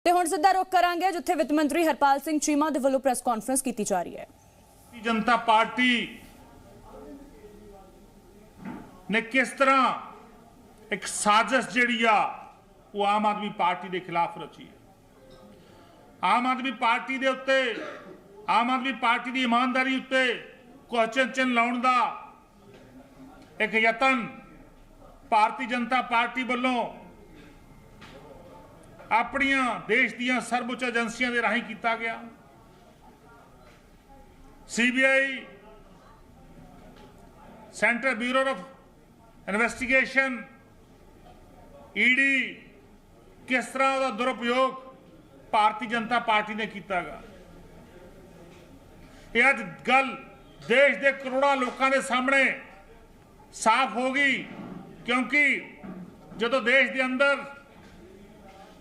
ਤੇ ਹੁਣ ਸਿੱਧਾ ਰੁਖ ਕਰਾਂਗੇ ਜਿੱਥੇ ਵਿੱਤ ਮੰਤਰੀ ਹਰਪਾਲ ਸਿੰਘ ਚੀਮਾ ਦੇ ਵੱਲੋਂ ਪ੍ਰੈਸ ਕਾਨਫਰੰਸ ਕੀਤੀ ਜਾ ਰਹੀ ਹੈ। जनता पार्टी ने किस तरह एक साजिश जिहड़ी आ वो आम आदमी पार्टी के खिलाफ रची है। आम आदमी पार्टी के उत्ते आम आदमी पार्टी की ईमानदारी उत्ते क्वेश्चन चिन्ह लाउण दा एक यतन भारतीय जनता पार्टी वालों अपनियां देश दीयां सर्वोच्च एजेंसियां दे राहीं कीता गया। CBI central bureau of investigation ED किस तरह का दुरुपयोग भारतीय जनता पार्टी ने किया गा। यह अज गल देश के करोड़ों लोगों के सामने साफ होगी, क्योंकि जो देश के अंदर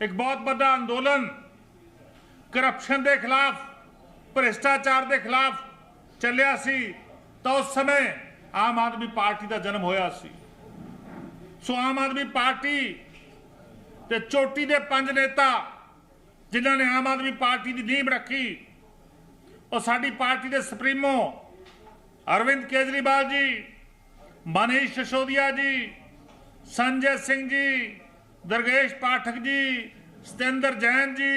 एक बहुत बड़ा अंदोलन करप्शन के खिलाफ भ्रिष्टाचार के खिलाफ चलिया सी, तो उस समय आम आदमी पार्टी का जन्म होया सी। सो आम आदमी पार्टी ते चोटी के 5 नेता जिन्होंने आम आदमी पार्टी की नींव रखी और साडी पार्टी के सुप्रीमो अरविंद केजरीवाल जी, मनीष सिसोदिया जी, संजय सिंह जी, दुर्गेश पाठक जी, सतेंद्र जैन जी,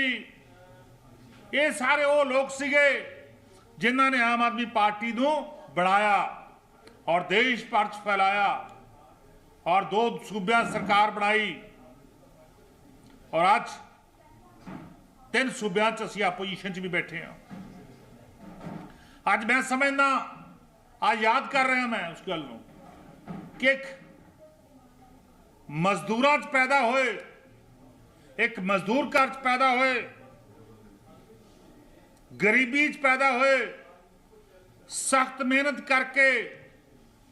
ये सारे वो लोग सीगे जिन्होंने आम आदमी पार्टी को बढ़ाया और देश भर च फैलाया और 2 सूबे सरकार बनाई और आज 3 सूबे असी अपोजिशन च भी बैठे हैं। आज मैं समझना आज याद कर रहा मैं उस गल कि एक मजदूरों च पैदा होए, एक मजदूर घर च पैदा होए, गरीबी च पैदा होए, सख्त मेहनत करके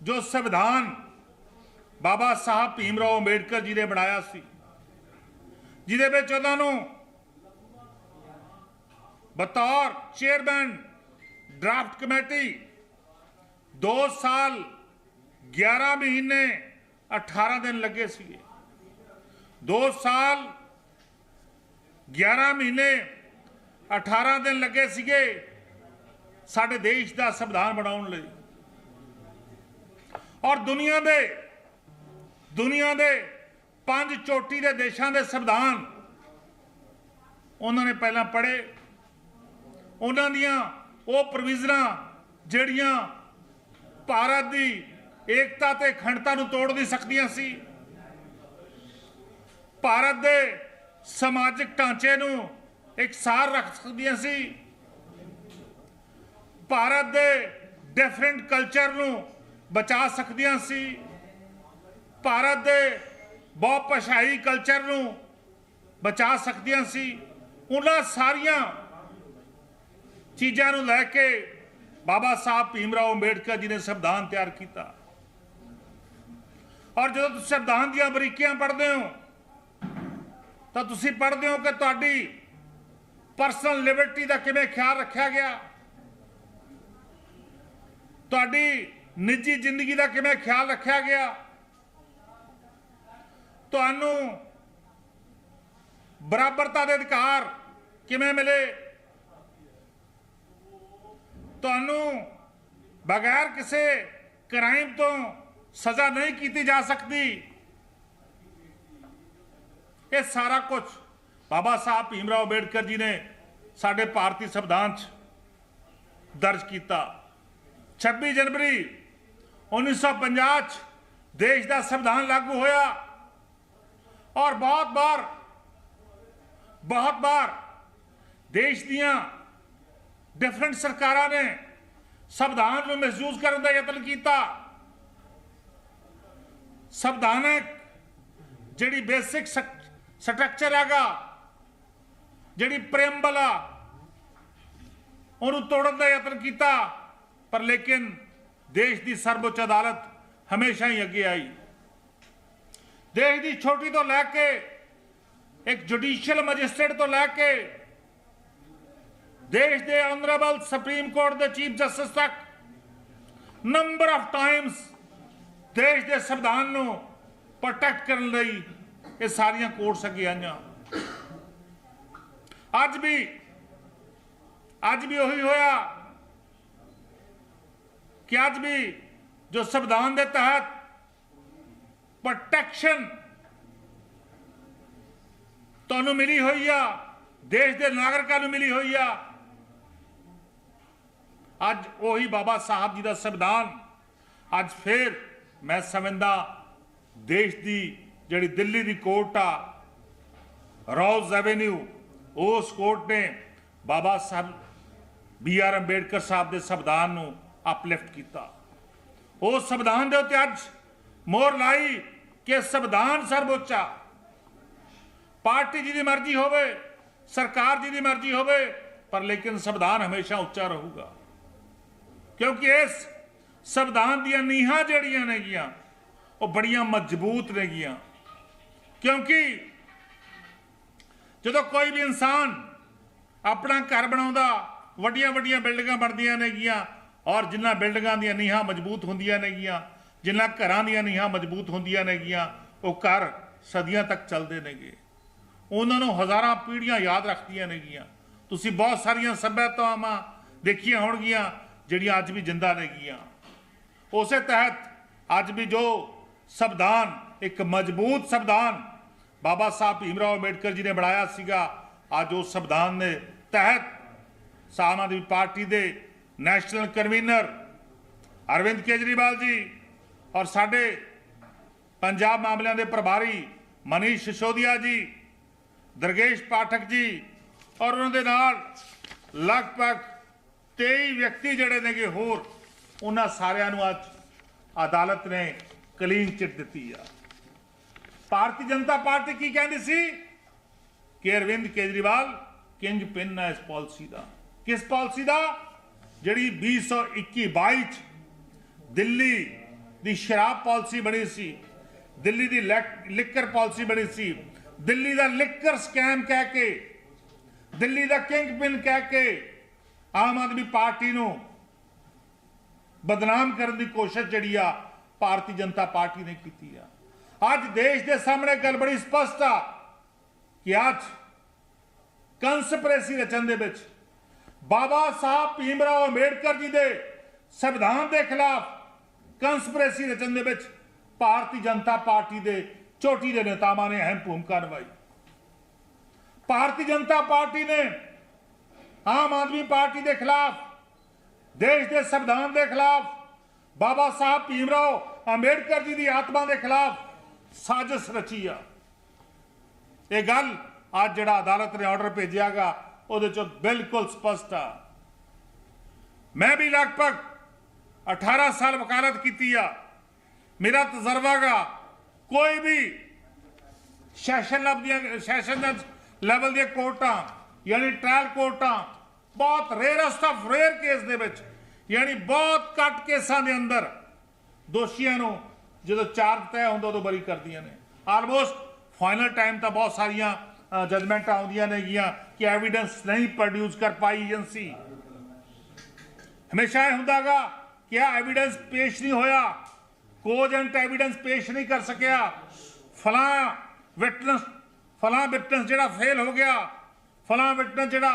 जो संविधान बाबा साहब भीमराव अंबेडकर जी ने बनाया सी, जिहदे विच उन्हां नूं बतौर चेयरमैन ड्राफ्ट कमेटी 2 साल 11 महीने 18 दिन लगे सीगे। 2 साल 11 महीने 18 दिन लगे सीगे साडे देश का संविधान बनाउण लई। और दुनिया दे 5 चोटी के देशों के संविधान उन्होंने पहला पढ़े। उन्हां दियां वो प्रोविजनां जिहड़ियां भारत की एकता ते अखंडता नूं तोड़ नहीं सकदियां सी, भारत के समाजिक ढांचे नूं एक सार रख सकदियां सी, भारत के डिफरेंट कल्चर नूं बचा सकदियां सी, भारत के बहुभाषाई कल्चर नूं बचा सकदियां सी। उन्हां सारियां चीज़ां नूं लैके बाबा साहब भीमराव अंबेडकर जी ने संविधान तैयार किया। और जो तुसीं संविधान दीयां बरीकियां पढ़ते हो तो तुसीं पढ़ते हो कि तुहाडी परसनल लिबर्टी का किवें ख्याल रखा गया, तुहाडी निजी जिंदगी का किवें ख्याल रखा गया, तुहानूं बराबरता के अधिकार किवें मिले, तुहानूं बगैर किसी क्राइम तो सज़ा नहीं की जा सकती। ये सारा कुछ बाबा साहब भीमराव अंबेडकर जी ने साडे भारतीय संविधान दर्ज किया। 26 जनवरी 1950 देश का संविधान लागू होया और बहुत बार देश दियां डिफरेंट सरकारां ने संविधान को महसूस करने का यत्न किया। संविधानक जिहड़ी बेसिक स्ट्रक्चर हैगा, जिहड़ी प्रेम्बल आ, उन्होंने तोड़न का यत्न किया, पर लेकिन देश की सर्वोच्च अदालत हमेशा ही अगे आई। देश की छोटी तो लैके एक जुडिशियल मजिस्ट्रेट तो लैके देश के ऑनरेबल सुप्रीम कोर्ट के चीफ जस्टिस तक नंबर ऑफ टाइम्स देश के संविधान को प्रोटेक्ट करने लई ये सारियां कोर्ट्स अगे आईयां। ਅੱਜ भी ਉਹੀ ਹੋਇਆ कि ਅੱਜ भी जो संविधान के तहत प्रोटेक्शन ਤੁਹਾਨੂੰ मिली हुई आ, देश के नागरिकों ਨੂੰ मिली हुई आ, ਅੱਜ ਉਹੀ बाबा साहब जी का संविधान ਅੱਜ फिर मैं समझदा देश की ਜਿਹੜੀ दिल्ली की कोर्ट आ रोज एवेन्यू उस कोर्ट ने बाबा साहब BR अंबेडकर साहब के संविधान को अपलिफ्ट किया। उस संविधान के उत्ते अज मोहर लाई कि संविधान सर्वोच्च आ, पार्टी जी की मर्जी होवे, सरकार जी की मर्जी होवे, पर लेकिन संविधान हमेशा उच्चा रहूगा, क्योंकि इस संविधान दी नीहां जड़ियां नेगियां वो बड़ियां मजबूत नेगियां। क्योंकि जो कोई भी इंसान अपना घर बनाउंदा वड्डियां वड्डियां बिल्डिंगां बनदियां नेगियां, और जिन्हां बिल्डिंगां दी नीहां मजबूत होंदियां नेगियां, जिन्हां घरां दी नीहां मजबूत होंदियां नेगियां, वो घर सदियां तक चलदे नेगे, उन्हां नूं हज़ारां पीढ़ियां याद रखदियां नेगियां। तुसीं बहुत सारियां सभ्यतावां देखियां होणगियां जिहड़ियां अज भी जिंदा नेगियां। उस तहत अज भी जो संविधान एक मजबूत संविधान बाबा साहब भीमराव अंबेडकर जी ने बनाया सीगा, अज उस संविधान के तहत आम आदमी पार्टी के नैशनल कन्वीनर अरविंद केजरीवाल जी और साडे पंजाब मामलों के प्रभारी मनीष सिसोदिया जी, दरगेश पाठक जी और उन्होंने नाल लगभग 23 व्यक्ति जड़े ने होर, उन्होंने सारियां नूं अज अदालत ने क्लीन चिट दी है। भारतीय जनता पार्टी की कहती सी कि अरविंद केजरीवाल किंग पिन है इस पॉलिसी का। किस पॉलिसी का? जिहड़ी 2021-22 दिल्ली दी शराब पॉलिसी बनी सी, दिल्ली दी लिकर पॉलिसी बनी सी, दिल्ली का लिकर स्कैम कह के, दिल्ली का किंग पिन कह के आम आदमी पार्टी नूं बदनाम करने की कोशिश जिहड़ी आ भारतीय जनता पार्टी ने की है। अज देश के सामने गल बड़ी स्पष्ट आ कि अज कंस्पिरेसी रचन दे विच बाबा साहब भीमराव अंबेडकर जी के संविधान के खिलाफ कंस्पिरेसी रचन दे विच भारतीय जनता पार्टी के चोटी के नेतावां ने अहम भूमिका निभाई। भारतीय जनता पार्टी ने आम आदमी पार्टी के खिलाफ, देश के संविधान के खिलाफ, बाबा साहब भीमराव अंबेडकर जी की आत्मा के खिलाफ साजिश रची आ। यह गल अज जिहड़ा अदालत ने ऑर्डर भेजा गा उहदे चों बिल्कुल स्पष्ट आ। मैं भी लगभग 18 साल वकालत की आ। मेरा तजर्बा गा कोई भी सैशन लैवल दी कोर्टां यानी ट्रायल कोर्टां बहुत रेयरस्ट ऑफ रेयर केस दे विच, यानी बहुत घट केसां दे अंदर दोषियों नूं जो चार्ज तय होंदा उदों बरी करदियां ने। आलमोस्ट फाइनल टाइम तो बहुत सारियां जजमेंट आउंदियां नेगियां कि एविडेंस नहीं प्रोड्यूस कर पाई एजेंसी। हमेशा यह हुंदा गा कि एविडेंस पेश नहीं होया, कोजेंट एविडेंस पेश नहीं कर सकिया, फलां विटनेस जिहड़ा फेल हो गया, फलां विटनेस जिहड़ा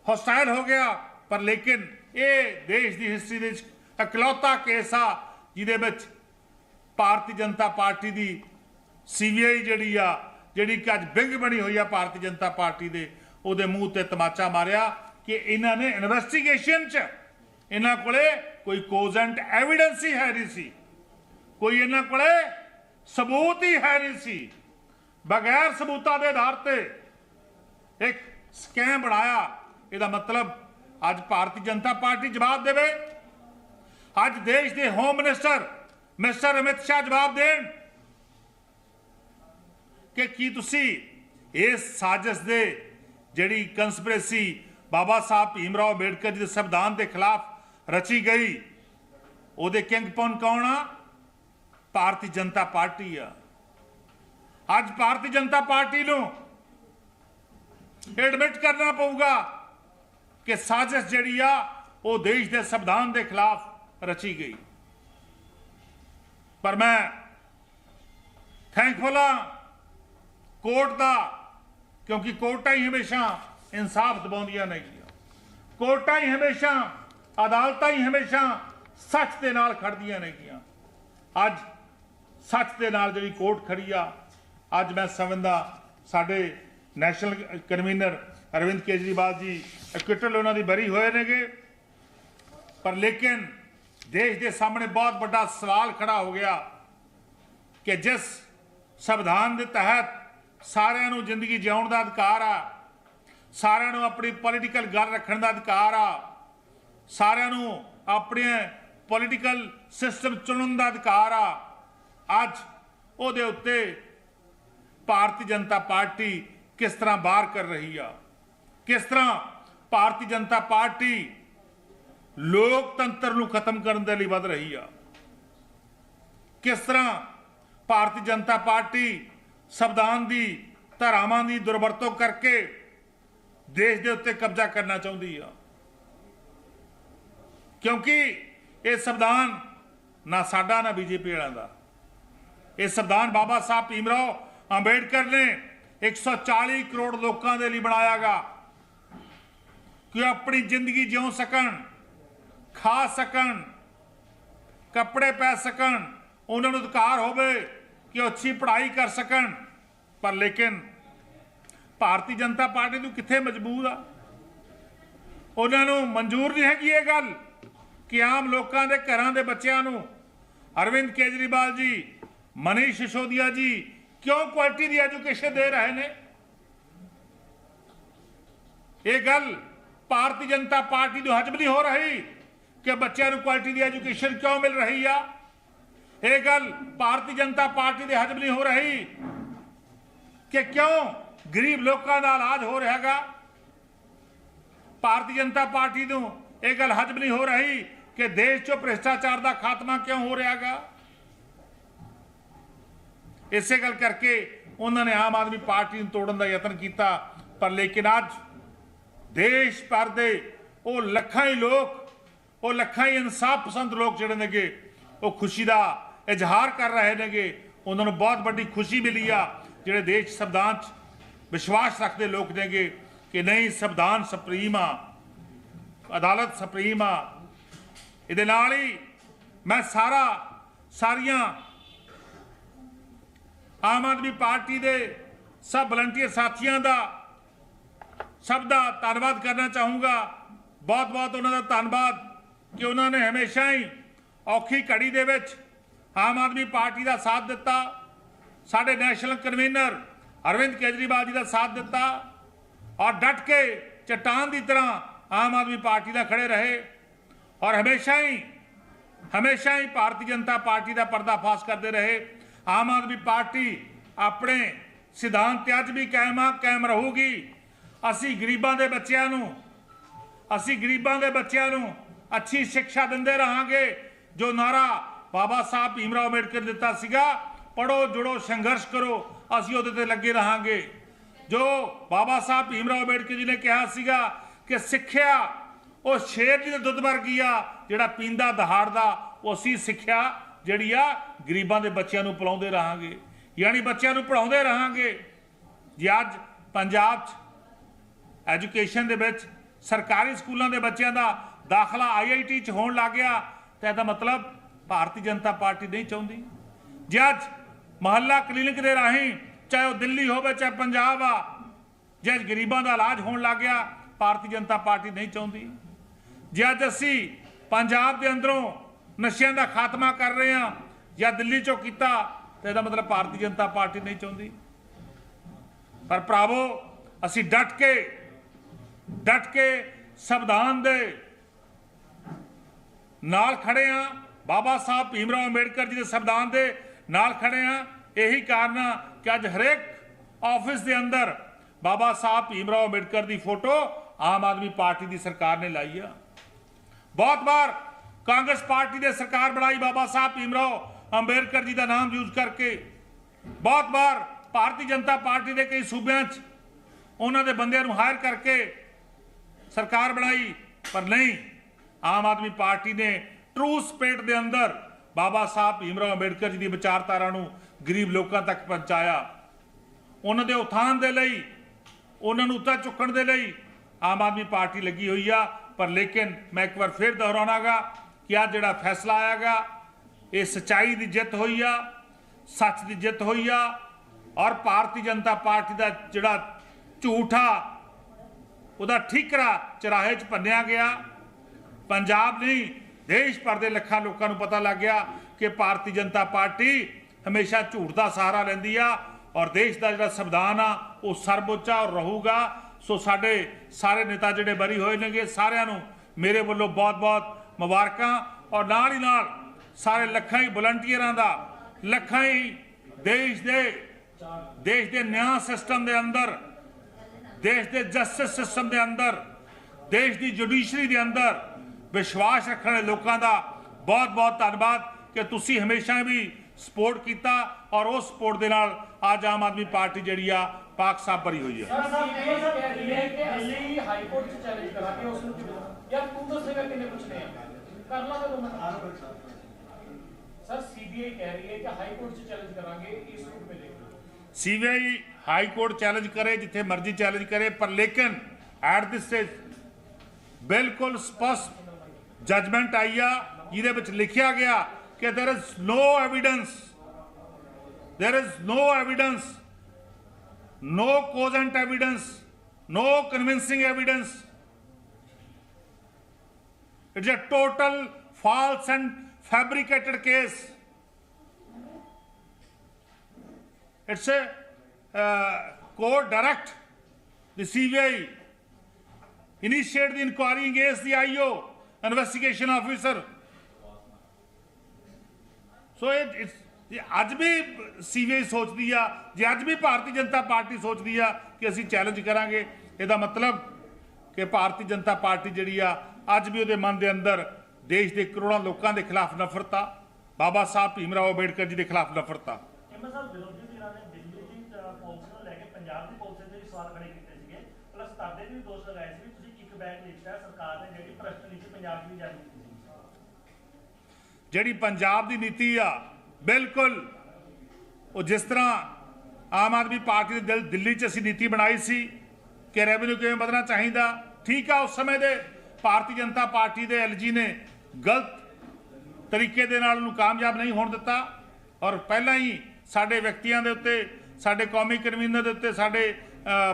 हॉस्टाइल हो गया। पर लेकिन ये देश की हिस्ट्री दे इकलौता केस आ जिहदे विच भारतीय जनता पार्टी की CBI जिहड़ी आ, जिहड़ी कि अज बिंग बनी हुई है भारतीय जनता पार्टी दे, उहदे मूँह ते तमाचा मारिया कि इन्हां ने इन्वेस्टिगेशन च इन्हां कोले कोई कोजेंट एविडेंस ही है नहीं सी, कोई इन्हां कोले सबूत ही है नहीं सी। बगैर सबूतां दे आधार ते एक स्कैम बनाया। इहदा मतलब अज भारतीय जनता पार्टी जवाब देवे, अज देश के home minister mister Amit Shah जवाब देन कि की तुसी इस साजिश दे जिहड़ी कंस्पिरेसी बाबा साहब भीमराव अंबेडकर जी के संविधान के खिलाफ रची गई, उहदे किंगपिन कौन आ? भारतीय जनता पार्टी आ। अज भारतीय जनता पार्टी नूं एडमिट करना पऊगा कि साजिश जिहड़ी आ वो देश के संविधान के खिलाफ रची गई। पर मैं थैंकफुल हाँ कोर्ट का क्योंकि कोर्टां ही हमेशा इंसाफ दबाउंदियां नहीं, कोर्टां ही हमेशा अदालतां ही हमेशा सच के नाल खड़दियां नहीं। अज सच के नाल जिहड़ी कोर्ट खड़ी आ, अज मैं समझदा साडे national convener Arvind Kejriwal ji acquittal उन्हां दी बरी होए नेगे, पर लेकिन देश के सामने बहुत बड़ा सवाल खड़ा हो गया कि जिस संविधान के तहत सारिਆਂ ਨੂੰ जिंदगी जिउण का अधिकार आ, सारिਆਂ ਨੂੰ अपनी पोलीटिकल गल रखने का अधिकार आ, सारिਆਂ ਨੂੰ अपने पोलीटिकल सिस्टम चुनने का अधिकार आ, अज ਉਹਦੇ ਉੱਤੇ भारतीय जनता पार्टी किस तरह बार कर रही है, किस तरह भारतीय जनता पार्टी लोकतंत्र ਨੂੰ खत्म करने के लिए वध रही है, किस तरह भारतीय जनता पार्टी संविधान की धारावां की दुरवरतों करके देश के उत्ते कब्जा करना चाहती है। क्योंकि ये संविधान ना साडा ना बीजेपी वालों का, ये संविधान बाबा साहब भीमराव अंबेडकर ने 140 करोड़ लोगों के लिए बनाया गा कि अपनी जिंदगी जिउ सकन, खा सकन, कपड़े पै सकन, उन्होंने अधिकार होवे कि अच्छी पढ़ाई कर सकन। पर लेकिन भारतीय जनता पार्टी तो कित्थे मजबूर आ, उन्होंने मंजूर नहीं हैगी ये गल कि आम लोगों के घरों के बच्चों को अरविंद केजरीवाल जी, मनीष सिसोदिया जी क्यों क्वालिटी की एजुकेशन दे रहे हैं। ये गल भारतीय जनता पार्टी को हजम नहीं हो रही कि बच्चों को क्वालिटी की एजुकेशन क्यों मिल रही है। ये गल भारतीय जनता पार्टी के हजम नहीं हो रही कि क्यों गरीब लोगों का इलाज हो रहा है। भारतीय जनता पार्टी को यह गल हजम नहीं हो रही कि देश चो भ्रष्टाचार का खात्मा क्यों हो रहा है। इसे गल करके उन्होंने आम आदमी पार्टी तोड़न का यत्न किया, पर लेकिन अज देश भर के वो लखां ही लोग, वो लखां ही इंसाफ पसंद लोग जिहड़े नेगे वो खुशी का इजहार कर रहे नेगे। उन्होंने बहुत बड़ी खुशी मिली आ जिहड़े देश संविधान विश्वास रखते लोग नेगे कि नहीं संविधान सुप्रीम आ, अदालत सुप्रीम आ। इहदे नाल ही मैं सारिया आम आदमी पार्टी के सब वलंटियर साथियों का सब का धन्यवाद करना चाहूँगा। बहुत बहुत उन्होंने धन्यवाद कि उन्होंने हमेशा ही औखी घड़ी दे विच आम आदमी पार्टी का साथ दिता, साडे नैशनल कन्वीनर अरविंद केजरीवाल जी का साथ दिता और डट के चट्टान की तरह आम आदमी पार्टी का खड़े रहे और हमेशा ही भारतीय जनता पार्टी का पर्दाफाश करते रहे। आम आदमी पार्टी अपने सिद्धांत अज भी कायम रहूगी। असी गरीबों के बच्चों नूं अच्छी शिक्षा देंदे रहांगे। जो नारा बाबा साहब भीमराव अंबेडकर दिता सीगा, पढ़ो जुड़ो संघर्ष करो, असी उहदे ते लगे रहांगे। जो बाबा साहब भीमराव अंबेडकर जी ने कहा सीगा कि सिक्ख्या वो शेर जी दे दुध वर्गी आ, जिहड़ा पींदा दहाड़दा, वो असी सिक्ख्या जिहड़ी आ गरीबां दे बच्चों नूं पिलाउंदे रहांगे, यानी बच्चों नूं पढ़ाउंदे रहांगे। जे अज पंजाब एजुकेशन दे विच सरकारी स्कूलों के बच्चों का दाखला IIT च होण लग गया तो इसका मतलब भारतीय जनता पार्टी नहीं चाहती। जे अज महल्ला क्लीनिक के राही चाहे वह दिल्ली हो चाहे पंजाब आ, जे गरीबों का इलाज होण लग गया भारतीय जनता पार्टी नहीं चाहती। जे अज असी पंजाब के अंदरों नशियां का खात्मा कर रहे हैं या दिल्ली चो किया तो इसका मतलब भारतीय जनता पार्टी नहीं चाहती। पर भरावो असी डट के संविधान दे नाल खड़े हाँ, बाबा साहब भीमराव अंबेडकर जी के संविधान दे नाल खड़े हाँ। यही कारण आ कि अज हरेक ऑफिस के अंदर बाबा साहब भीमराव अंबेडकर की फोटो आम आदमी पार्टी की सरकार ने लाई है। बहुत बार कांग्रेस पार्टी ने सरकार बनाई बाबा साहब भीमराव अंबेडकर जी का नाम यूज करके, बहुत बार भारतीय जनता पार्टी के कई सूबे उन्होंने बंदियां नूं हायर करके सरकार बनाई, पर नहीं, आम आदमी पार्टी ने ट्रू स्पिरिट के अंदर बाबा साहब भीमराव अंबेडकर जी की विचारधारा नूं गरीब लोगों तक पहुँचाया। उन्होंने उत्थान के लिए ਉਹਨਾਂ ਨੂੰ ਉੱਤਾ ਚੁੱਕਣ ਦੇ ਲਈ ਆਮ ਆਦਮੀ ਪਾਰਟੀ ਲੱਗੀ ਹੋਈ ਆ। ਪਰ ਲੇਕਿਨ ਮੈਂ ਇੱਕ ਵਾਰ ਫਿਰ ਦੁਹਰਾਉਣਾਗਾ ਕਿ ਆ ਜਿਹੜਾ ਫੈਸਲਾ ਆਇਆਗਾ ਇਹ ਸੱਚਾਈ ਦੀ ਜਿੱਤ ਹੋਈ ਆ, ਸੱਚ ਦੀ ਜਿੱਤ ਹੋਈ ਆ। ਔਰ ਭਾਰਤੀ ਜਨਤਾ ਪਾਰਟੀ ਦਾ ਜਿਹੜਾ ਝੂਠ ਆ ਉਹਦਾ ਠੀਕਰਾ ਚਰਾਹੇ 'ਚ ਭੰਨਿਆ ਗਿਆ। ਪੰਜਾਬ ਨਹੀਂ ਦੇਸ਼ ਭਰ ਦੇ ਲੱਖਾਂ ਲੋਕਾਂ ਨੂੰ ਪਤਾ ਲੱਗ ਗਿਆ ਕਿ ਭਾਰਤੀ ਜਨਤਾ ਪਾਰਟੀ ਹਮੇਸ਼ਾ ਝੂਠ ਦਾ ਸਹਾਰਾ ਲੈਂਦੀ ਆ ਔਰ ਦੇਸ਼ ਦਾ ਜਿਹੜਾ ਸੰਵਿਧਾਨ ਆ ਉਹ ਸਰਵਉੱਚ ਆ ਔਰ ਰਹੂਗਾ। ਸੋ ਸਾਡੇ ਸਾਰੇ ਨੇਤਾ ਜਿਹੜੇ ਬਰੀ ਹੋਏ ਨੇਗੇ ਸਾਰਿਆਂ ਨੂੰ ਮੇਰੇ ਵੱਲੋਂ ਬਹੁਤ ਬਹੁਤ ਮੁਬਾਰਕਾਂ। ਔਰ ਨਾਲ ਹੀ ਨਾਲ ਸਾਰੇ ਲੱਖਾਂ ਹੀ ਵਲੰਟੀਅਰਾਂ ਦਾ, ਲੱਖਾਂ ਹੀ ਦੇਸ਼ ਦੇ ਨਿਆਂ ਸਿਸਟਮ ਦੇ ਅੰਦਰ, ਦੇਸ਼ ਦੇ ਜਸਟਿਸ ਸਿਸਟਮ ਦੇ ਅੰਦਰ, ਦੇਸ਼ ਦੀ ਜੁਡੀਸ਼ਰੀ ਦੇ ਅੰਦਰ ਵਿਸ਼ਵਾਸ ਰੱਖਣ ਵਾਲੇ ਲੋਕਾਂ ਦਾ ਬਹੁਤ ਬਹੁਤ ਧੰਨਵਾਦ ਕਿ ਤੁਸੀਂ ਹਮੇਸ਼ਾ ਵੀ ਸਪੋਰਟ ਕੀਤਾ ਔਰ ਉਸ ਸਪੋਰਟ ਦੇ ਨਾਲ ਅੱਜ ਆਮ ਆਦਮੀ ਪਾਰਟੀ ਜਿਹੜੀ ਆ ਪਾਕ ਸਾਹਿਬ ਭਰੀ ਹੋਈ ਹੈ। सीबीआई हाई कोर्ट चैलेंज करे, जिथे मर्जी चैलेंज करे, पर लेकिन एट दिस स्टेज बिल्कुल स्पष्ट जजमेंट आई आ जिहदे विच लिखिया गया कि there is no evidence, no cogent evidence, no convincing evidence. It's a total false and fabricated case. It's a court direct the CBI initiate the inquiry against the IO investigation officer. So it's ਅੱਜ ਵੀ CBI ਸੋਚਦੀ ਆ, ਜੇ ਅੱਜ ਵੀ Bharatiya Janata party ਸੋਚਦੀ ਆ ਕਿ ਅਸੀਂ challenge ਕਰਾਂਗੇ, ਇਹਦਾ ਮਤਲਬ ਕਿ ਭਾਰਤੀ ਜਨਤਾ ਪਾਰਟੀ ਜਿਹੜੀ ਆ ਅੱਜ ਵੀ ਉਹਦੇ ਮਨ ਦੇ ਅੰਦਰ ਦੇਸ਼ ਦੇ ਕਰੋੜਾਂ ਲੋਕਾਂ ਦੇ ਖਿਲਾਫ ਨਫ਼ਰਤ ਆ, ਬਾਬਾ ਸਾਹਿਬ ਭੀਮ ਰਾਓ ਅੰਬੇਡਕਰ ਜੀ ਦੇ ਖਿਲਾਫ ਨਫ਼ਰਤ ਆ। ਜਿਹੜੀ ਪੰਜਾਬ ਦੀ ਨੀਤੀ ਆ ਬਿਲਕੁਲ ਉਹ ਜਿਸ ਤਰ੍ਹਾਂ ਆਮ ਆਦਮੀ ਪਾਰਟੀ ਦੇ ਦਿੱਲੀ 'ਚ ਅਸੀਂ ਨੀਤੀ ਬਣਾਈ ਸੀ ਕਿ ਰੈਵਨਿਊ ਕਿਵੇਂ ਵਧਣਾ ਚਾਹੀਦਾ, ਠੀਕ ਆ। ਉਸ ਸਮੇਂ ਦੇ ਭਾਰਤੀ ਜਨਤਾ ਪਾਰਟੀ ਦੇ LG ਨੇ ਗਲਤ ਤਰੀਕੇ ਦੇ ਨਾਲ ਉਹਨੂੰ ਕਾਮਯਾਬ ਨਹੀਂ ਹੋਣ ਦਿੱਤਾ ਔਰ ਪਹਿਲਾਂ ਹੀ ਸਾਡੇ ਵਿਅਕਤੀਆਂ ਦੇ ਉੱਤੇ, ਸਾਡੇ ਕੌਮੀ ਕਨਵੀਨਰ ਦੇ ਉੱਤੇ, ਸਾਡੇ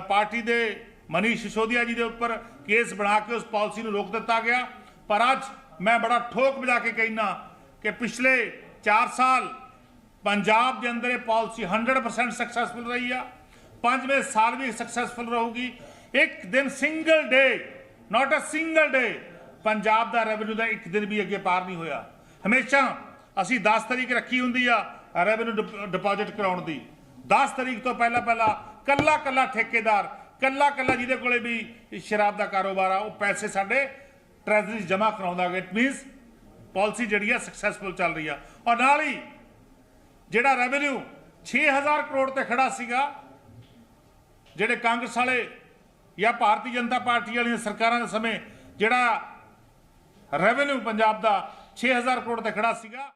ਪਾਰਟੀ ਦੇ ਮਨੀਸ਼ ਸਿਸੋਦੀਆ ਜੀ ਦੇ ਉੱਪਰ ਕੇਸ ਬਣਾ ਕੇ ਉਸ ਪਾਲਿਸੀ ਨੂੰ ਰੋਕ ਦਿੱਤਾ ਗਿਆ। ਪਰ ਅੱਜ ਮੈਂ ਬੜਾ ਠੋਕ ਵਜਾ ਕੇ ਕਹਿਣਾ ਕਿ ਪਿਛਲੇ 4 ਸਾਲ पंजाब के अंदर ये पॉलिसी 100% सक्सेसफुल रही है, 5वें साल भी सक्सेसफुल रहूगी। एक दिन single day, not a single day Punjab का रेवन्यू का एक दिन भी अगे पार नहीं होया। हमेशा असी 10 तारीख रखी होंगी आ रेवन्यू डिपॉजिट कराउण दी। 10 तारीख तो पहला कल्ला कल्ला ठेकेदार, कल्ला कल्ला जिहदे कोले भी शराब का कारोबार आ वो पैसे साडे ट्रैजरी जमा कराउंदा। इट मीनस पॉलिसी जिहड़ी आ सक्सेसफुल चल रही है। और नाल ही ਜਿਹੜਾ ਰੈਵਨਿਊ 6000 ਕਰੋੜ ਤੇ ਖੜਾ ਸੀਗਾ, ਜਿਹੜੇ ਕਾਂਗਰਸ ਵਾਲੇ ਜਾਂ ਭਾਰਤੀ ਜਨਤਾ ਪਾਰਟੀ ਵਾਲੀਆਂ ਸਰਕਾਰਾਂ ਦੇ ਸਮੇਂ ਜਿਹੜਾ ਰੈਵਨਿਊ ਪੰਜਾਬ ਦਾ 6000 ਕਰੋੜ ਤੇ ਖੜਾ ਸੀਗਾ।